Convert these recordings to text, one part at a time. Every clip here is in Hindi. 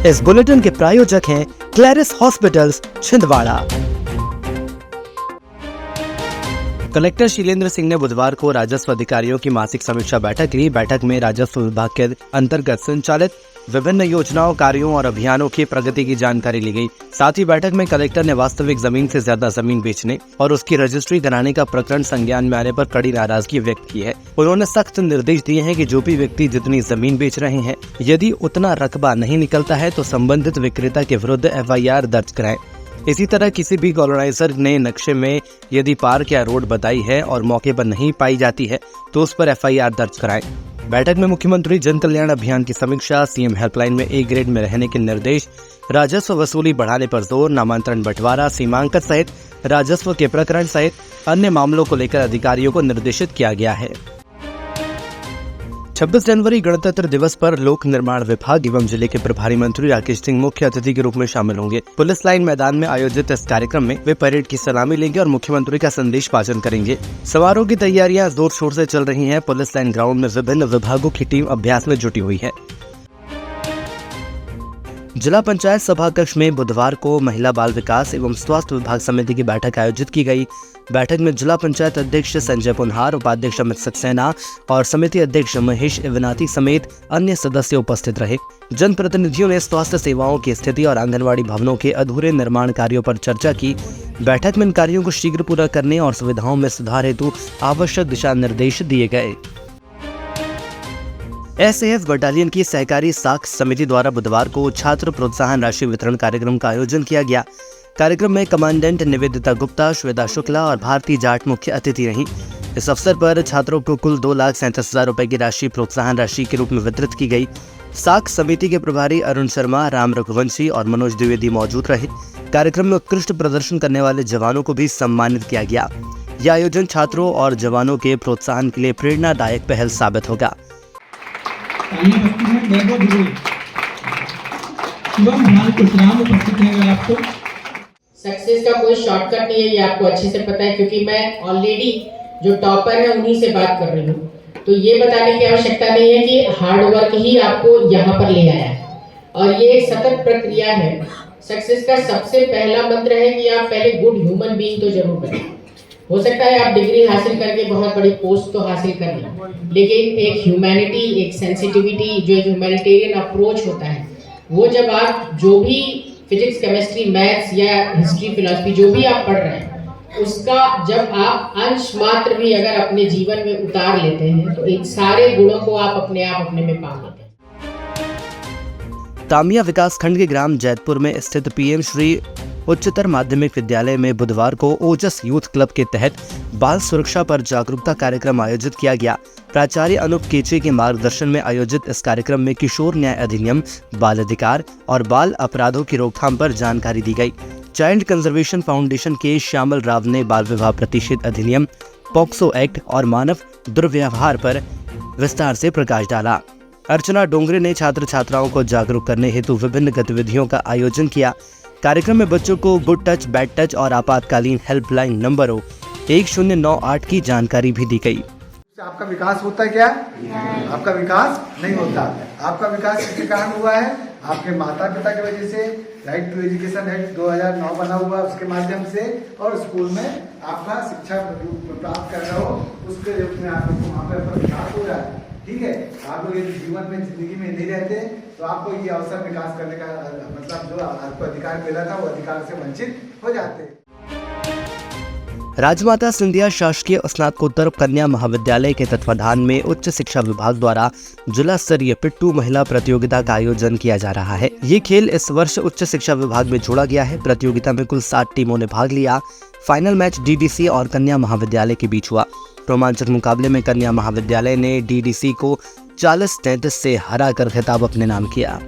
इस बुलेटिन के प्रायोजक हैं Clarice hospitals Chhindwara. Collector Shilendra Singh ने बुधवार को राजस्व अधिकारियों की मासिक समीक्षा बैठक ली। बैठक में राजस्व विभाग के अंतर्गत संचालित विभिन्न योजनाओं, कार्यों और अभियानों की प्रगति की जानकारी ली गई। साथ ही बैठक में कलेक्टर ने वास्तविक जमीन से ज्यादा जमीन बेचने और उसकी रजिस्ट्री कराने का प्रकरण संज्ञान में आने पर कड़ी नाराजगी व्यक्त की है। उन्होंने सख्त निर्देश दिए हैं कि जो भी व्यक्ति जितनी जमीन बेच रहे हैं, यदि उतना रकबा नहीं निकलता है तो संबंधित विक्रेता के विरुद्ध FIR दर्ज कराएं। इसी तरह किसी भी कॉलोनाइजर ने नक्शे में यदि पार्क या रोड बताई है और मौके पर नहीं पाई जाती है तो उस पर FIR दर्ज कराएं। बैठक में मुख्यमंत्री जन कल्याण अभियान की समीक्षा, CM हेल्पलाइन में A ग्रेड में रहने के निर्देश, राजस्व वसूली बढ़ाने पर जोर, नामांतरण बंटवारा, सीमांकन सहित राजस्व के प्रकरण सहित अन्य मामलों को लेकर अधिकारियों को निर्देशित किया गया है। 26 जनवरी गणतंत्र दिवस पर लोक निर्माण विभाग एवं जिले के प्रभारी मंत्री राकेश सिंह मुख्य अतिथि के रूप में शामिल होंगे। पुलिस लाइन मैदान में आयोजित इस कार्यक्रम में वे परेड की सलामी लेंगे और मुख्यमंत्री का संदेश वाचन करेंगे। समारोह की तैयारियां जोर शोर से चल रही हैं। पुलिस लाइन ग्राउंड में विभिन्न विभागों की टीम अभ्यास में जुटी हुई है। जिला पंचायत सभाकक्ष में बुधवार को महिला बाल विकास एवं स्वास्थ्य विभाग समिति की बैठक आयोजित की गई। बैठक में जिला पंचायत अध्यक्ष संजय पुनहार, उपाध्यक्ष अमित सक्सेना और समिति अध्यक्ष महेश इवनाती समेत अन्य सदस्य उपस्थित रहे। जनप्रतिनिधियों ने स्वास्थ्य सेवाओं की स्थिति और आंगनवाड़ी भवनों के अधूरे निर्माण कार्यों पर चर्चा की। बैठक में इन कार्यों को शीघ्र पूरा करने और सुविधाओं में सुधार हेतु आवश्यक दिशा निर्देश दिए गए। SAS बटालियन की सहकारी साख समिति द्वारा बुधवार को छात्र प्रोत्साहन राशि वितरण कार्यक्रम का आयोजन किया गया। कार्यक्रम में कमांडेंट निवेदिता गुप्ता, श्वेता शुक्ला और भारती जाट मुख्य अतिथि रहीं। इस अवसर पर छात्रों को कुल 2,37,000 रुपए की राशि प्रोत्साहन राशि के रूप में वितरित की गई। साख समिति के प्रभारी अरुण शर्मा, राम रघुवंशी और मनोज द्विवेदी मौजूद रहे। कार्यक्रम में उत्कृष्ट प्रदर्शन करने वाले जवानों को भी सम्मानित किया गया। यह आयोजन छात्रों और जवानों के प्रोत्साहन के लिए प्रेरणादायक पहल साबित होगा। सक्सेस का कोई शॉर्टकट नहीं है, ये आपको अच्छे से पता है, क्योंकि मैं ऑलरेडी जो टॉपर है उन्हीं से बात कर रही हूँ। तो ये बताने की आवश्यकता नहीं है कि हार्ड वर्क ही आपको यहाँ पर ले आया है, और ये एक सतत प्रक्रिया है। सक्सेस का सबसे पहला मंत्र है कि आप पहले गुड ह्यूमन बीइंग तो जरूर बने। हो सकता है आप डिग्री हासिल करके बहुत बड़ी पोस्ट तो हासिल कर लें, लेकिन एक ह्यूमैनिटी, एक सेंसिटिविटी, जो एक ह्यूमैनिटेरियन अप्रोच होता है, वो जब आप जो भी फिजिक्स, केमिस्ट्री, मैथ्स या हिस्ट्री, फिलॉसफी जो भी आप पढ़ रहे हैं, उसका जब आप अंश मात्र भी अगर अपने जीवन में उतार लेते हैं तो इन सारे गुणों को आप अपने में पा लेते हैं। तामिया विकास खंड के ग्राम जैतपुर में स्थित PM श्री उच्चतर माध्यमिक विद्यालय में बुधवार को ओजस यूथ क्लब के तहत बाल सुरक्षा पर जागरूकता कार्यक्रम आयोजित किया गया। प्राचार्य अनूप केचे के मार्गदर्शन में आयोजित इस कार्यक्रम में किशोर न्याय अधिनियम, बाल अधिकार और बाल अपराधों की रोकथाम पर जानकारी दी गई। चाइल्ड कंजर्वेशन फाउंडेशन के श्यामल राव ने बाल विवाह प्रतिषेध अधिनियम, पॉक्सो एक्ट और मानव दुर्व्यवहार पर विस्तार से प्रकाश डाला। अर्चना डोंगरे ने छात्र छात्राओं को जागरूक करने हेतु विभिन्न गतिविधियों का आयोजन किया। कार्यक्रम में बच्चों को गुड टच, बैड टच और आपातकालीन हेल्पलाइन नंबरों 1098 की जानकारी भी दी गई। आपका विकास होता है क्या? आपका विकास नहीं होता। आपका विकास किसके कारण हुआ है? आपके माता पिता की वजह से। राइट टू एजुकेशन एक्ट 2009 बना हुआ, उसके माध्यम से, और स्कूल में आपका शिक्षा प्राप्त कर रहे हो, उसके रूप में आपको वहाँ पर विकास हो रहा है। ठीक है, आप लोग जीवन में, जिंदगी में नहीं रहते तो आपको ये अवसर विकास करने का, मतलब जो आपको अधिकार मिला था वो अधिकार से वंचित हो जाते। राजमाता सिंधिया शासकीय स्नातकोत्तर कन्या महाविद्यालय के तत्वाधान में उच्च शिक्षा विभाग द्वारा जिला स्तरीय पिट्ठू महिला प्रतियोगिता का आयोजन किया जा रहा है। ये खेल इस वर्ष उच्च शिक्षा विभाग में जोड़ा गया है। प्रतियोगिता में कुल 7 टीमों ने भाग लिया। फाइनल मैच DDC और कन्या महाविद्यालय के बीच हुआ। रोमांचक मुकाबले में कन्या महाविद्यालय ने DDC को 40-33 से हराकर खिताब अपने नाम किया।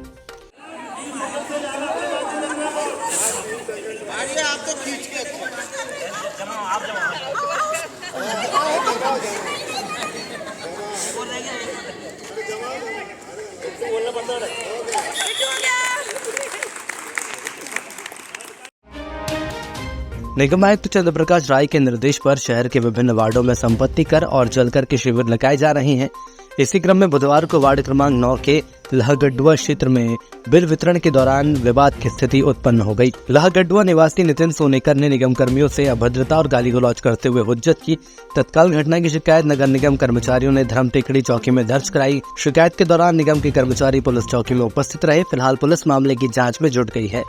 निगम आयुक्त चंद्र प्रकाश राय के निर्देश पर शहर के विभिन्न वार्डों में संपत्ति कर और जलकर के शिविर लगाए जा रहे हैं। इसी क्रम में बुधवार को वार्ड क्रमांक 9 के लहगड्डुआ क्षेत्र में बिल वितरण के दौरान विवाद की स्थिति उत्पन्न हो गई। लहगड्डुआ निवासी नितिन सोनेकर ने निगम कर्मियों से अभद्रता और गाली गलौज करते हुए हुज्जत की। तत्काल घटना की शिकायत नगर निगम कर्मचारियों ने धर्म टेकड़ी चौकी में दर्ज कराई। शिकायत के दौरान निगम के कर्मचारी पुलिस चौकी में उपस्थित रहे। फिलहाल पुलिस मामले की जाँच में जुट गई है।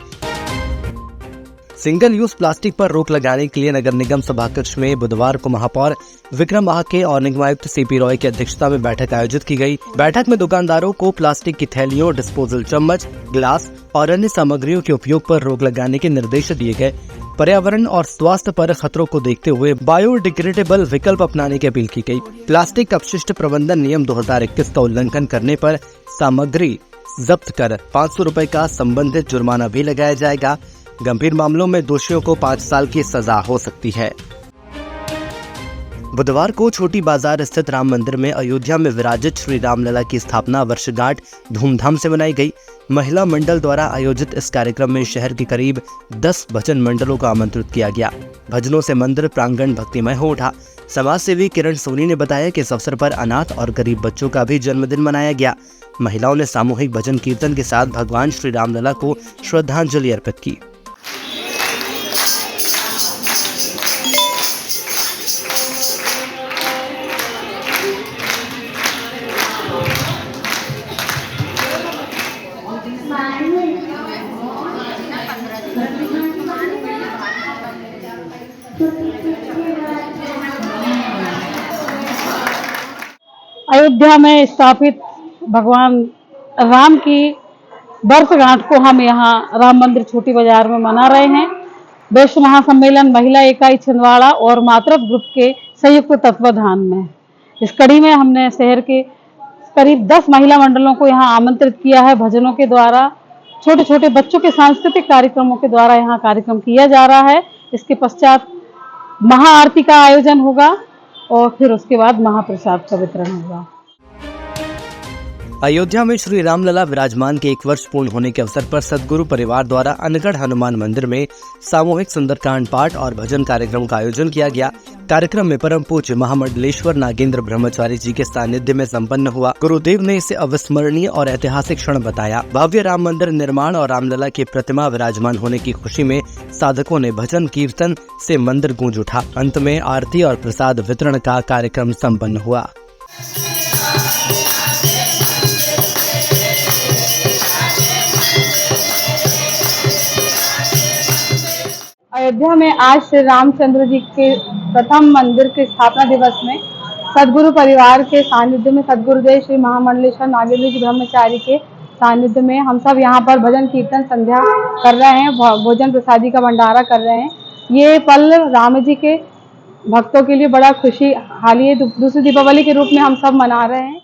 सिंगल यूज प्लास्टिक पर रोक लगाने के लिए नगर निगम सभाकक्ष में बुधवार को महापौर विक्रम आके और निगमायुक्त सीपी रॉय की अध्यक्षता में बैठक आयोजित की गई। बैठक में दुकानदारों को प्लास्टिक की थैलियों, डिस्पोजल चम्मच, ग्लास और अन्य सामग्रियों के उपयोग पर रोक लगाने के निर्देश दिए गए। पर्यावरण और स्वास्थ्य पर खतरों को देखते हुए बायोडिग्रेडेबल विकल्प अपनाने की अपील की गई। प्लास्टिक अपशिष्ट प्रबंधन नियम 2021 का उल्लंघन करने पर सामग्री जब्त कर 500 रुपए का संबंधित जुर्माना भी लगाया जाएगा। गंभीर मामलों में दोषियों को 5 साल की सजा हो सकती है। बुधवार को छोटी बाजार स्थित राम मंदिर में अयोध्या में विराजित श्री रामलला की स्थापना वर्षगांठ धूमधाम से मनाई गई। महिला मंडल द्वारा आयोजित इस कार्यक्रम में शहर के करीब 10 भजन मंडलों को आमंत्रित किया गया। भजनों से मंदिर प्रांगण भक्तिमय हो उठा। समाज सेवी किरण सोनी ने बताया कि इस अवसर पर अनाथ और गरीब बच्चों का भी जन्मदिन मनाया गया। महिलाओं ने सामूहिक भजन कीर्तन के साथ भगवान श्री रामलला को श्रद्धांजलि अर्पित की। अयोध्या में स्थापित भगवान राम की वर्षगांठ को हम यहाँ राम मंदिर छोटी बाजार में मना रहे हैं। विश्व महासम्मेलन महिला इकाई छिंदवाड़ा और मातृत्व ग्रुप के संयुक्त तत्वाधान में इस कड़ी में हमने शहर के करीब 10 महिला मंडलों को यहाँ आमंत्रित किया है। भजनों के द्वारा, छोटे छोटे बच्चों के सांस्कृतिक कार्यक्रमों के द्वारा यहाँ कार्यक्रम किया जा रहा है। इसके पश्चात महाआरती का आयोजन होगा और फिर उसके बाद महाप्रसाद का वितरण होगा। अयोध्या में श्री रामलला विराजमान के 1 वर्ष पूर्ण होने के अवसर पर सद्गुरु परिवार द्वारा अनगढ़ हनुमान मंदिर में सामूहिक सुंदरकांड पाठ और भजन कार्यक्रम का आयोजन किया गया। कार्यक्रम में परम पूज्य महामंडलेश्वर नागेंद्र ब्रह्मचारी जी के सानिध्य में संपन्न हुआ। गुरुदेव ने इसे अविस्मरणीय और ऐतिहासिक क्षण बताया। भव्य राम मंदिर निर्माण और रामलला की प्रतिमा विराजमान होने की खुशी में साधकों ने भजन कीर्तन से मंदिर गूंज उठा। अंत में आरती और प्रसाद वितरण का कार्यक्रम संपन्न हुआ। अयोध्या में आज श्री रामचंद्र जी के प्रथम मंदिर के स्थापना दिवस में सद्गुरु परिवार के सानिध्य में सद्गुरुदेव श्री महामंडलेश्वर नागेंद्र जी ब्रह्मचारी के सानिध्य में हम सब यहाँ पर भजन कीर्तन संध्या कर रहे हैं, भोजन प्रसादी का भंडारा कर रहे हैं। ये पल राम जी के भक्तों के लिए बड़ा खुशी हाल ही दूसरी दीपावली के रूप में हम सब मना रहे हैं।